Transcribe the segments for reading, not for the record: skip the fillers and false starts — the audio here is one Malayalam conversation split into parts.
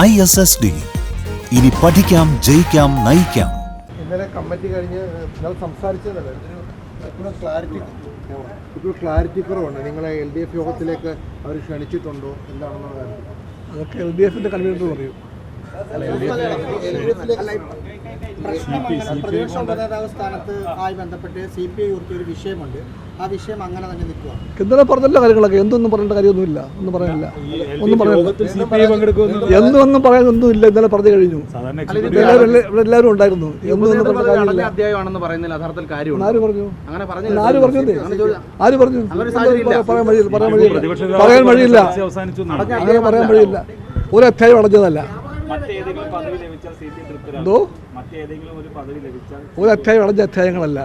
ISSD. ഇനി പഠിക്കാം, ജയിക്കാം, നയിക്കാം. ഇന്നലെ കമ്മിറ്റി കഴിഞ്ഞ് നിങ്ങൾ സംസാരിച്ചതല്ല, ഇപ്പോൾ ക്ലാരിറ്റി കുറവുണ്ട്. നിങ്ങളെ LDF യോഗത്തിലേക്ക് അവർ ക്ഷണിച്ചിട്ടുണ്ടോ എന്താണെന്നുള്ള കാര്യം അതൊക്കെ LDFന്റെ കൺവീനർ പറയും. പ്രതിപക്ഷ ഉപനേതാവ് സ്ഥാനത്ത് ആയി ബന്ധപ്പെട്ട് CPI ഉയർത്തിയ ഒരു വിഷയമുണ്ട്. ആ വിഷയം അങ്ങനെ തന്നെ നിൽക്കുക. ഇന്നലെ പറഞ്ഞല്ലോ കാര്യങ്ങളൊക്കെ. എന്തൊന്നും പറയേണ്ട കാര്യമൊന്നുമില്ല, ഒന്നും പറയാനില്ല, ഒന്നും പറയാനില്ല, ഒന്നും പറയാനൊന്നുമില്ല. ഇന്നലെ പറഞ്ഞു കഴിഞ്ഞു. എല്ലാവരും ഉണ്ടായിരുന്നു. ആര് പറഞ്ഞു? പറയാൻ വഴിയില്ല. അങ്ങനെ പറയാൻ വഴിയില്ല. ഒരു അധ്യായം അടഞ്ഞതല്ല. ഒരു അധ്യായം അടഞ്ഞ അധ്യായങ്ങളല്ല.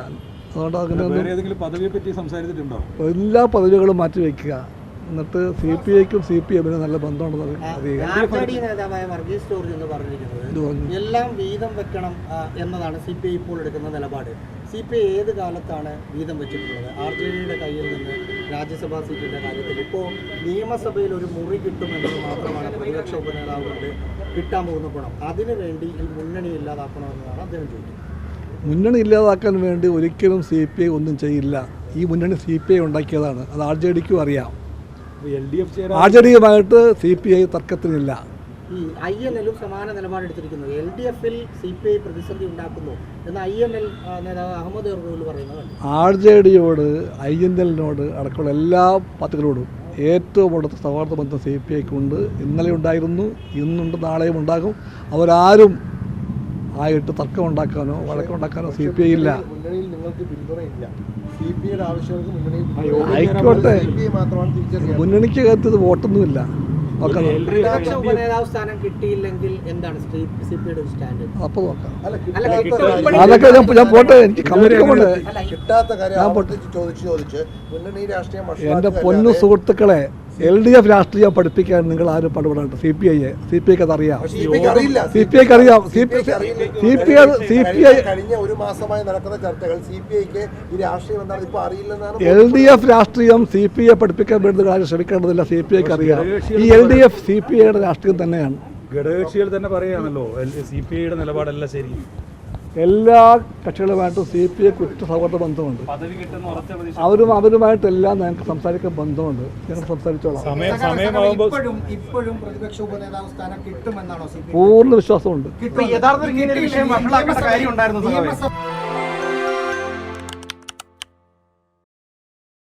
അതുകൊണ്ട് അങ്ങനെ എല്ലാ പദവികളും മാറ്റിവെക്കുക. എന്നിട്ട് CPIക്കും CPM നല്ല ബന്ധമുണ്ടെന്ന് എല്ലാം വീതം വെക്കണം എന്നതാണ് CPI ഇപ്പോൾ എടുക്കുന്ന നിലപാട്. CPI ഏത് കാലത്താണ് വീതം വെച്ചിട്ടുള്ളത്? RJDയുടെ കയ്യിൽ നിന്ന് രാജ്യസഭാ സീറ്റിന്റെ കാര്യത്തിൽ ഇപ്പോൾ നിയമസഭയിൽ ഒരു മുറി കിട്ടുമെന്നത് മാത്രമാണ് പ്രതിപക്ഷ ഉപനേതാവ് കൊണ്ട് കിട്ടാൻ പോകുന്ന ഗുണം. അതിനുവേണ്ടി ഈ മുന്നണി ഇല്ലാതാക്കണമെന്നാണ് അദ്ദേഹം ചോദിക്കുന്നത്. മുന്നണി ഇല്ലാതാക്കാൻ വേണ്ടി ഒരിക്കലും CPI ഒന്നും ചെയ്യില്ല. ഈ മുന്നണി CPI ഉണ്ടാക്കിയതാണ്. അത് RJDക്കും അറിയാം. RJDയുമായിട്ട് CPI തർക്കത്തിനില്ല. ഈ INLും സമാന നിലപാടെടുത്തിരിക്കുന്നത്. LDFൽ CPI പ്രതിസന്ധി ഉണ്ടാക്കുന്നു എന്ന് INL നേതാവ് അഹമ്മദ് എർഗോൽ പറയുന്നത്. RJDയോട് INLനോട് അടക്കമുള്ള എല്ലാ പാർട്ടികളോടും ഏറ്റവും അടുത്ത സൗഹാർദ്ദ ബന്ധം CPIക്കുണ്ട്. ഇന്നലെ ഉണ്ടായിരുന്നു, ഇന്നുണ്ട്, നാളെയും ഉണ്ടാകും. അവരാരും ആയിട്ട് തർക്കമുണ്ടാക്കാനോ വഴക്കമുണ്ടാക്കാനോ CPI ഇല്ല. മുന്നണിയിൽ നിങ്ങൾക്ക് പിന്തുണയില്ല. CPIയുടെ ആവശ്യങ്ങൾക്ക് ആയിക്കോട്ടെ. മുന്നണിക്ക് അകത്ത് വോട്ടൊന്നുമില്ല. പ്രതിപക്ഷ ഉപനേതാവ് സ്ഥാനം കിട്ടിയില്ലെങ്കിൽ എന്താണ് CPIയുടെ സ്റ്റാൻഡ്? അപ്പൊ നോക്കാം. അതൊക്കെ ഞാൻ പോട്ടെ. എനിക്ക് കമ്മിറ്റിക്കുണ്ട്. കിട്ടാത്ത കാര്യം ചോദിച്ച് മുന്നണി രാഷ്ട്രീയം. എൻ്റെ പൊന്നു സുഹൃത്തുക്കളെ, LDF രാഷ്ട്രീയം പഠിപ്പിക്കാൻ നിങ്ങൾ ആരും പാടുപെടണ്ട. CPIക്ക് അതറിയാം. CPIക്ക് അറിയാം. കഴിഞ്ഞ ഒരു മാസമായി നടക്കുന്ന ചർച്ചകൾ CPIക്ക് ഈ രാഷ്ട്രീയം എന്താണ് ഇപ്പോൾ അറിയില്ലെന്നാണ്. LDF രാഷ്ട്രീയം CPIയെ പഠിപ്പിക്കാൻ വേണ്ടി ആരും ശ്രമിക്കേണ്ടതില്ല. CPIക്ക് അറിയാം. ഈ LDF CPIയുടെ രാഷ്ട്രീയം തന്നെയാണ്. ഘടകകക്ഷികൾ തന്നെ പറയാണല്ലോ CPIയുടെ നിലപാടല്ല ശരി. എല്ലാ കക്ഷികളുമായിട്ടും CPI കുറ്റ സൗഹൃദ ബന്ധമുണ്ട്. അവരുമായിട്ടെല്ലാം ഞങ്ങൾക്ക് സംസാരിക്കാൻ ബന്ധമുണ്ട്. ഞങ്ങൾ സംസാരിച്ചോളാം. ഇപ്പോഴും പ്രതിപക്ഷ ഉപനേതാവ് സ്ഥാനം കിട്ടുമെന്നാണോ? പൂർണ്ണ വിശ്വാസമുണ്ട്. യഥാർത്ഥ